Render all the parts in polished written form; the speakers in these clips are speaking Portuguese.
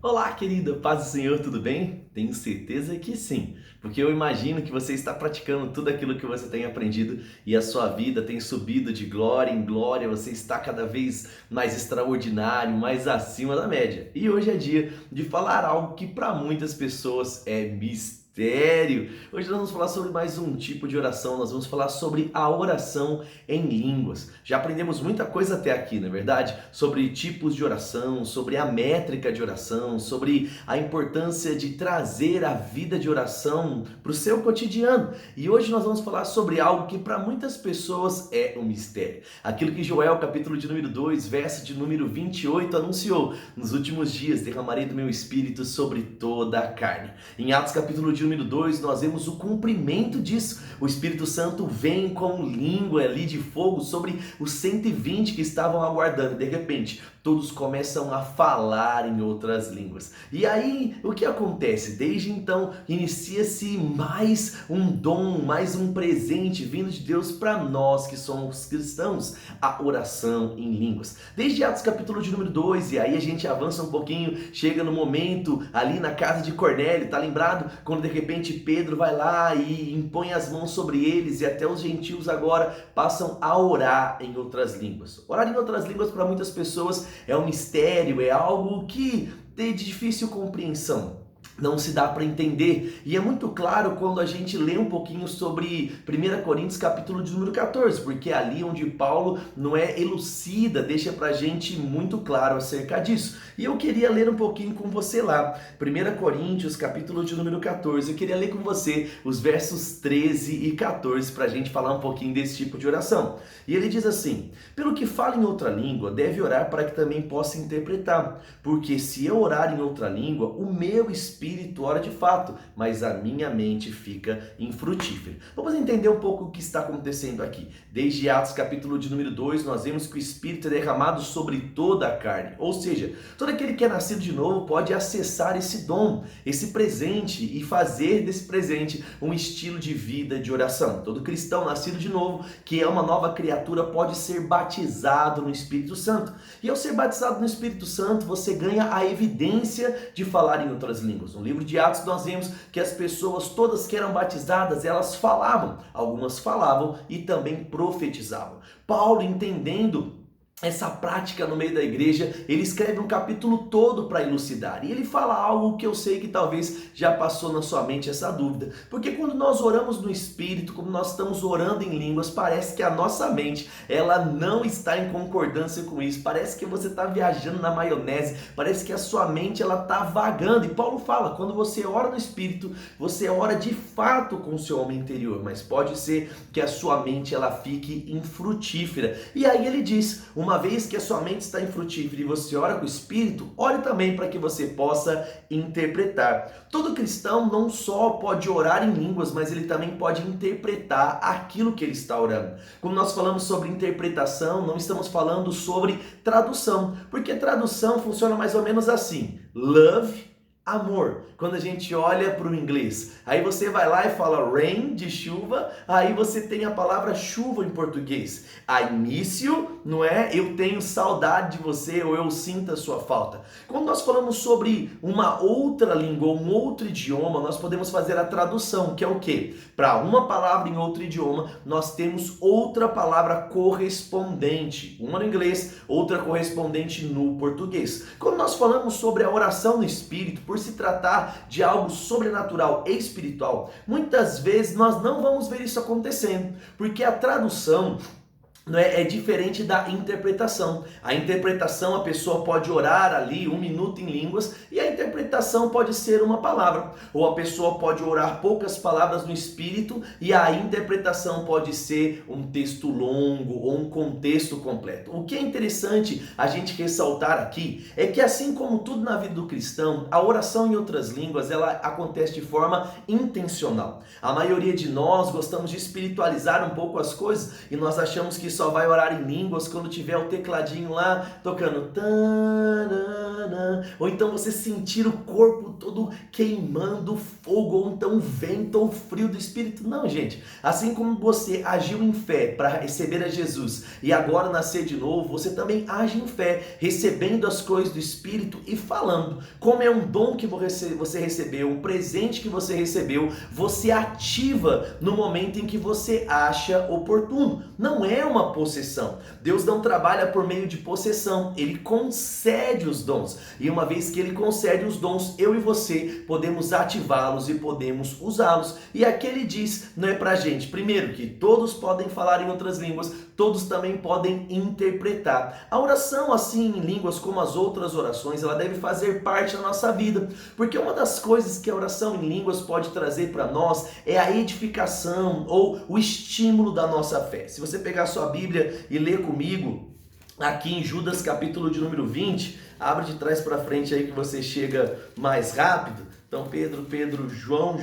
Olá, querida, paz do Senhor, tudo bem? Tenho certeza que sim, porque eu imagino que você está praticando tudo aquilo que você tem aprendido e a sua vida tem subido de glória em glória, você está cada vez mais extraordinário, mais acima da média. E hoje é dia de falar algo que para muitas pessoas é mistério. Hoje nós vamos falar sobre mais um tipo de oração, nós vamos falar sobre a oração em línguas. Já aprendemos muita coisa até aqui, não é verdade? Sobre tipos de oração, sobre a métrica de oração, sobre a importância de trazer a vida de oração para o seu cotidiano. E hoje nós vamos falar sobre algo que para muitas pessoas é um mistério. Aquilo que Joel, capítulo de número 2, verso de número 28, anunciou: nos últimos dias derramarei do meu espírito sobre toda a carne. Em Atos, capítulo de número 2, nós vemos o cumprimento disso. O Espírito Santo vem com língua ali de fogo sobre os 120 que estavam aguardando. De repente, todos começam a falar em outras línguas. E aí, o que acontece? Desde então, inicia-se mais um dom, mais um presente vindo de Deus para nós que somos cristãos, a oração em línguas. Desde Atos capítulo de número 2, e aí a gente avança um pouquinho, chega no momento ali na casa de Cornélio, tá lembrado? Quando de repente Pedro vai lá e impõe as mãos sobre eles, e até os gentios agora passam a orar em outras línguas. Orar em outras línguas para muitas pessoas é um mistério, é algo que tem de difícil compreensão. Não se dá para entender, e é muito claro quando a gente lê um pouquinho sobre 1 Coríntios capítulo de número 14, porque é ali onde Paulo não é elucida, deixa pra gente muito claro acerca disso. E eu queria ler um pouquinho com você lá, 1 Coríntios capítulo de número 14, eu queria ler com você os versos 13 e 14 pra gente falar um pouquinho desse tipo de oração. E ele diz assim: pelo que fala em outra língua, deve orar para que também possa interpretar, porque se eu orar em outra língua, o meu espírito ora de fato, mas a minha mente fica infrutífera. Vamos entender um pouco o que está acontecendo aqui. Desde Atos capítulo de número 2, nós vemos que o Espírito é derramado sobre toda a carne, ou seja, todo aquele que é nascido de novo pode acessar esse dom, esse presente e fazer desse presente um estilo de vida de oração. Todo cristão nascido de novo, que é uma nova criatura, pode ser batizado no Espírito Santo. E ao ser batizado no Espírito Santo, você ganha a evidência de falar em outras línguas. No livro de Atos nós vemos que as pessoas todas que eram batizadas, elas falavam, algumas falavam e também profetizavam. Paulo, entendendo essa prática no meio da igreja, ele escreve um capítulo todo para elucidar. E ele fala algo que eu sei que talvez já passou na sua mente essa dúvida. Porque quando nós oramos no Espírito, quando nós estamos orando em línguas, parece que a nossa mente, ela não está em concordância com isso. Parece que você está viajando na maionese, parece que a sua mente ela está vagando. E Paulo fala, quando você ora no Espírito, você ora de fato com o seu homem interior, mas pode ser que a sua mente ela fique infrutífera. E aí ele diz: uma vez que a sua mente está infrutífera e você ora com o Espírito, ore também para que você possa interpretar. Todo cristão não só pode orar em línguas, mas ele também pode interpretar aquilo que ele está orando. Quando nós falamos sobre interpretação, não estamos falando sobre tradução, porque tradução funciona mais ou menos assim: love, amor. Quando a gente olha para o inglês, aí você vai lá e fala rain, de chuva, aí você tem a palavra chuva em português. I miss you, não é? Eu tenho saudade de você, ou eu sinto a sua falta. Quando nós falamos sobre uma outra língua, um outro idioma, nós podemos fazer a tradução, que é o quê? Para uma palavra em outro idioma, nós temos outra palavra correspondente. Uma no inglês, outra correspondente no português. Quando nós falamos sobre a oração no Espírito, por se tratar de algo sobrenatural e espiritual, muitas vezes nós não vamos ver isso acontecendo, porque a tradução é diferente da interpretação. A interpretação, a pessoa pode orar ali 1 minuto em línguas e a interpretação pode ser uma palavra. Ou a pessoa pode orar poucas palavras no Espírito e a interpretação pode ser um texto longo ou um contexto completo. O que é interessante a gente ressaltar aqui é que, assim como tudo na vida do cristão, a oração em outras línguas ela acontece de forma intencional. A maioria de nós gostamos de espiritualizar um pouco as coisas e nós achamos que só vai orar em línguas quando tiver o tecladinho lá tocando tanana, ou então você sentir sentir o corpo todo queimando fogo, ou então o vento ou o frio do Espírito. Não, gente. Assim como você agiu em fé para receber a Jesus e agora nascer de novo, você também age em fé, recebendo as coisas do Espírito e falando. Como é um dom que você recebeu, um presente que você recebeu, você ativa no momento em que você acha oportuno. Não é uma possessão. Deus não trabalha por meio de possessão, Ele concede os dons. E uma vez que Ele concede os dons, eu e você podemos ativá-los e podemos usá-los. E aqui Ele diz, não é pra gente, primeiro, que todos podem falar em outras línguas, todos também podem interpretar. A oração, assim, em línguas como as outras orações, ela deve fazer parte da nossa vida, porque uma das coisas que a oração em línguas pode trazer para nós é a edificação ou o estímulo da nossa fé. Se você pegar a sua Bíblia e ler comigo, aqui em Judas capítulo de número 20, abre de trás para frente aí que você chega mais rápido. Então Pedro, João,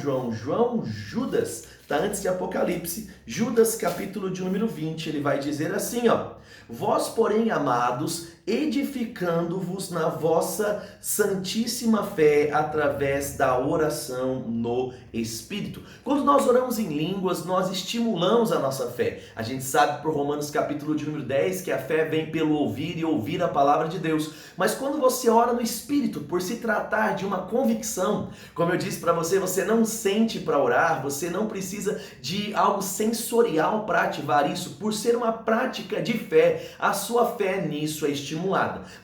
Judas, tá antes de Apocalipse. Judas capítulo de número 20, ele vai dizer assim, ó: vós, porém, amados, edificando-vos na vossa santíssima fé através da oração no Espírito. Quando nós oramos em línguas, nós estimulamos a nossa fé. A gente sabe por Romanos capítulo de número 10 que a fé vem pelo ouvir e ouvir a palavra de Deus. Mas quando você ora no Espírito, por se tratar de uma convicção, como eu disse para você, você não sente para orar, você não precisa de algo sensorial para ativar isso. Por ser uma prática de fé, a sua fé nisso é estimulada.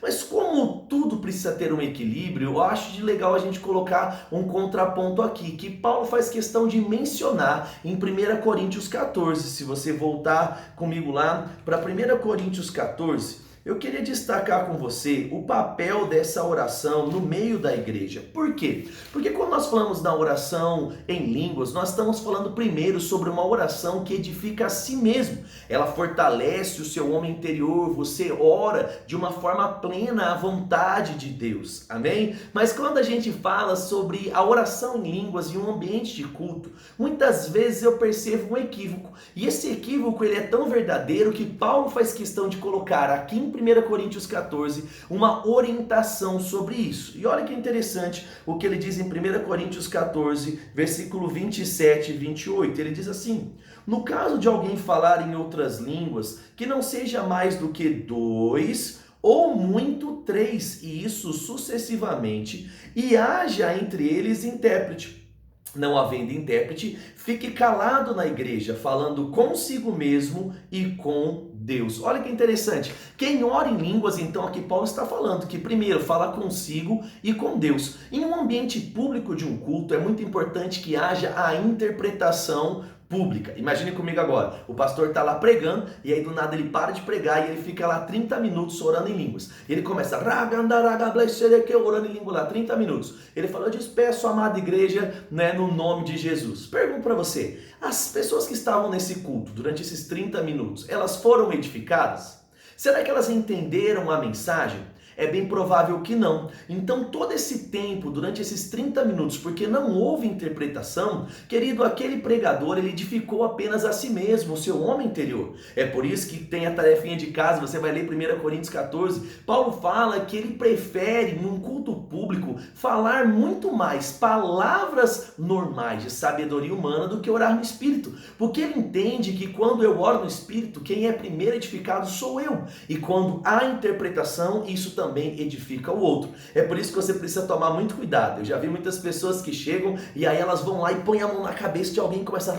Mas como tudo precisa ter um equilíbrio, eu acho de legal a gente colocar um contraponto aqui, que Paulo faz questão de mencionar em 1 Coríntios 14. Se você voltar comigo lá para 1 Coríntios 14, eu queria destacar com você o papel dessa oração no meio da igreja. Por quê? Porque quando nós falamos da oração em línguas, nós estamos falando primeiro sobre uma oração que edifica a si mesmo. Ela fortalece o seu homem interior, você ora de uma forma plena à vontade de Deus. Amém? Mas quando a gente fala sobre a oração em línguas em um ambiente de culto, muitas vezes eu percebo um equívoco. E esse equívoco ele é tão verdadeiro que Paulo faz questão de colocar aqui em 1 Coríntios 14, uma orientação sobre isso. E olha que interessante o que ele diz em 1 Coríntios 14, versículo 27 e 28. Ele diz assim: no caso de alguém falar em outras línguas, que não seja mais do que 2 ou muito 3, e isso sucessivamente, e haja entre eles intérprete. Não havendo intérprete, fique calado na igreja, falando consigo mesmo e com Deus. Olha que interessante. Quem ora em línguas, então, aqui Paulo está falando que primeiro fala consigo e com Deus. Em um ambiente público de um culto, é muito importante que haja a interpretação pública. Imagine comigo agora, o pastor está lá pregando e aí do nada ele para de pregar e ele fica lá 30 minutos orando em línguas. Ele começa orando em língua lá 30 minutos. Ele fala: eu despeço a amada igreja, né, no nome de Jesus. Pergunto para você, as pessoas que estavam nesse culto durante esses 30 minutos, elas foram edificadas? Será que elas entenderam a mensagem? É bem provável que não. Então todo esse tempo, durante esses 30 minutos, porque não houve interpretação, querido, aquele pregador, ele edificou apenas a si mesmo, o seu homem interior. É por isso que tem a tarefinha de casa, você vai ler 1 Coríntios 14, Paulo fala que ele prefere, num culto público, falar muito mais palavras normais de sabedoria humana do que orar no Espírito. Porque ele entende que quando eu oro no Espírito, quem é primeiro edificado sou eu. E quando há interpretação, isso também edifica o outro. É por isso que você precisa tomar muito cuidado. Eu já vi muitas pessoas que chegam e aí elas vão lá e põem a mão na cabeça de alguém e começam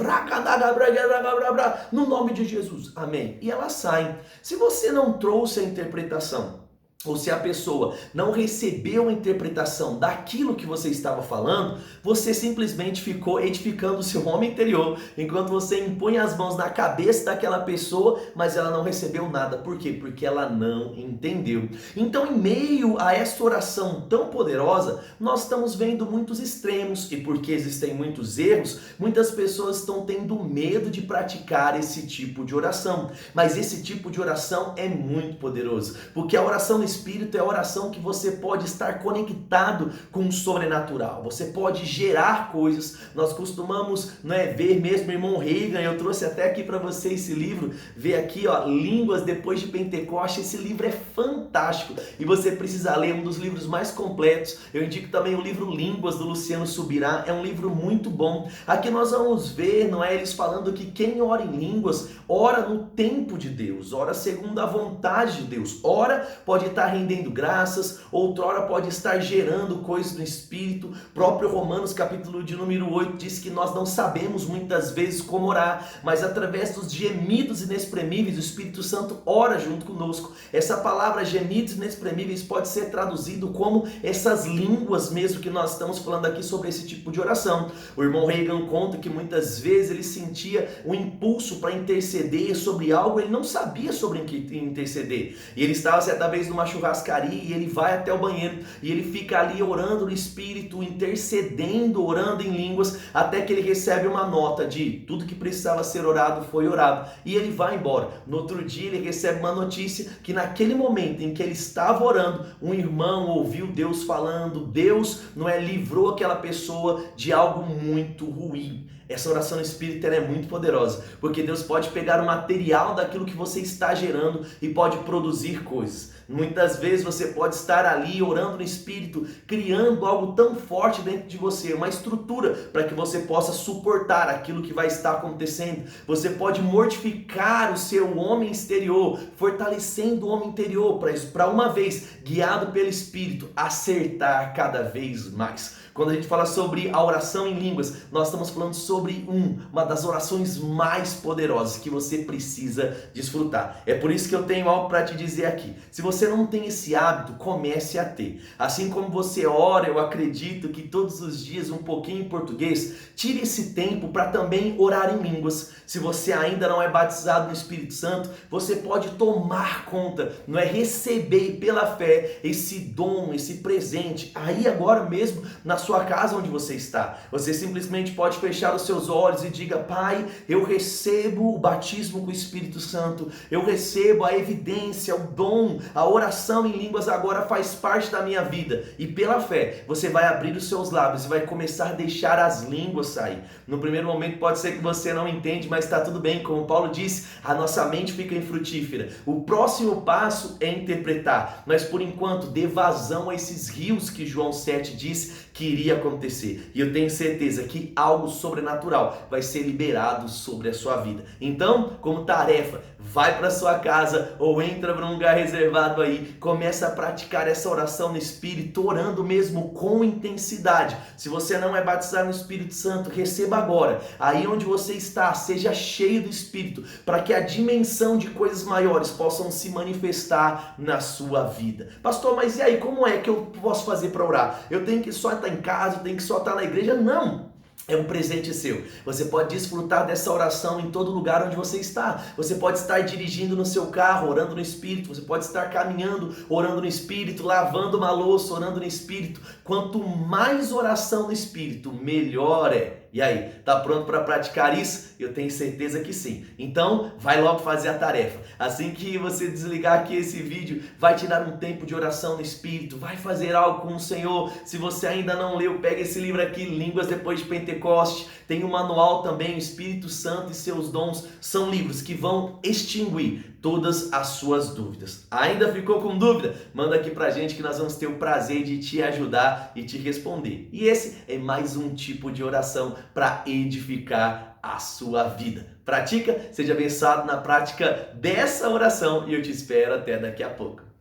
no nome de Jesus. Amém. E elas saem. Se você não trouxe a interpretação, ou se a pessoa não recebeu a interpretação daquilo que você estava falando, você simplesmente ficou edificando o seu homem interior, enquanto você impõe as mãos na cabeça daquela pessoa, mas ela não recebeu nada. Por quê? Porque ela não entendeu. Então, em meio a essa oração tão poderosa, nós estamos vendo muitos extremos, e porque existem muitos erros, muitas pessoas estão tendo medo de praticar esse tipo de oração. Mas esse tipo de oração é muito poderoso, porque a oração no Espírito é a oração que você pode estar conectado com o sobrenatural. Você pode gerar coisas. Nós costumamos, ver mesmo o irmão Reagan, eu trouxe até aqui para você esse livro, ver aqui, Línguas depois de Pentecoste. Esse livro é fantástico e você precisa ler, um dos livros mais completos. Eu indico também o livro Línguas, do Luciano Subirá, é um livro muito bom. Aqui nós vamos ver, eles falando que quem ora em línguas, ora no tempo de Deus, ora segundo a vontade de Deus. Ora pode estar rendendo graças, outrora pode estar gerando coisas no Espírito. Próprio Romanos capítulo de número 8 diz que nós não sabemos muitas vezes como orar, mas através dos gemidos inexprimíveis, o Espírito Santo ora junto conosco. Essa palavra gemidos inexprimíveis pode ser traduzido como essas línguas mesmo que nós estamos falando aqui sobre esse tipo de oração. O irmão Reagan conta que muitas vezes ele sentia um impulso para interceder sobre algo, ele não sabia sobre o que interceder. E ele estava certa vez numa churrascaria e ele vai até o banheiro e ele fica ali orando no Espírito, intercedendo, orando em línguas, até que ele recebe uma nota de tudo que precisava ser orado foi orado. E ele vai embora. No outro dia ele recebe uma notícia que naquele momento em que ele estava orando, um irmão ouviu Deus falando, Deus livrou aquela pessoa de algo muito ruim. Essa oração no Espírito é muito poderosa, porque Deus pode pegar o material daquilo que você está gerando e pode produzir coisas. Muitas vezes você pode estar ali orando no Espírito, criando algo tão forte dentro de você, uma estrutura para que você possa suportar aquilo que vai estar acontecendo. Você pode mortificar o seu homem exterior, fortalecendo o homem interior, para uma vez, guiado pelo Espírito, acertar cada vez mais. Quando a gente fala sobre a oração em línguas, nós estamos falando sobre uma das orações mais poderosas que você precisa desfrutar. É por isso que eu tenho algo para te dizer aqui. Se você não tem esse hábito, comece a ter. Assim como você ora, eu acredito que todos os dias um pouquinho em português, tire esse tempo para também orar em línguas. Se você ainda não é batizado no Espírito Santo, você pode tomar conta, receber pela fé esse dom, esse presente, aí agora mesmo na sua casa onde você está. Você simplesmente pode fechar os seus olhos e diga: Pai, eu recebo o batismo com o Espírito Santo, eu recebo a evidência, o dom, a oração em línguas agora faz parte da minha vida. E pela fé, você vai abrir os seus lábios e vai começar a deixar as línguas sair. No primeiro momento pode ser que você não entende, mas está tudo bem. Como Paulo disse, a nossa mente fica infrutífera. O próximo passo é interpretar, mas por enquanto dê vazão a esses rios que João 7 disse que iria acontecer. E eu tenho certeza que algo sobrenatural vai ser liberado sobre a sua vida. Então, como tarefa, vai para sua casa ou entra para um lugar reservado aí, começa a praticar essa oração no Espírito, orando mesmo com intensidade. Se você não é batizado no Espírito Santo, receba agora. Aí onde você está, seja cheio do Espírito, para que a dimensão de coisas maiores possam se manifestar na sua vida. Pastor, mas e aí, como é que eu posso fazer para orar? Eu tenho que só estar em casa, eu tenho que só estar na igreja? Não! É um presente seu. Você pode desfrutar dessa oração em todo lugar onde você está. Você pode estar dirigindo no seu carro, orando no Espírito. Você pode estar caminhando, orando no Espírito, lavando uma louça, orando no Espírito. Quanto mais oração no Espírito, melhor é. E aí, tá pronto para praticar isso? Eu tenho certeza que sim. Então, vai logo fazer a tarefa. Assim que você desligar aqui esse vídeo, vai tirar um tempo de oração no Espírito, vai fazer algo com o Senhor. Se você ainda não leu, pega esse livro aqui, Línguas depois de Pentecoste. Tem um manual também, o Espírito Santo e seus dons. São livros que vão extinguir todas as suas dúvidas. Ainda ficou com dúvida? Manda aqui pra gente que nós vamos ter o prazer de te ajudar e te responder. E esse é mais um tipo de oração para edificar a sua vida. Pratica, seja abençoado na prática dessa oração e eu te espero até daqui a pouco.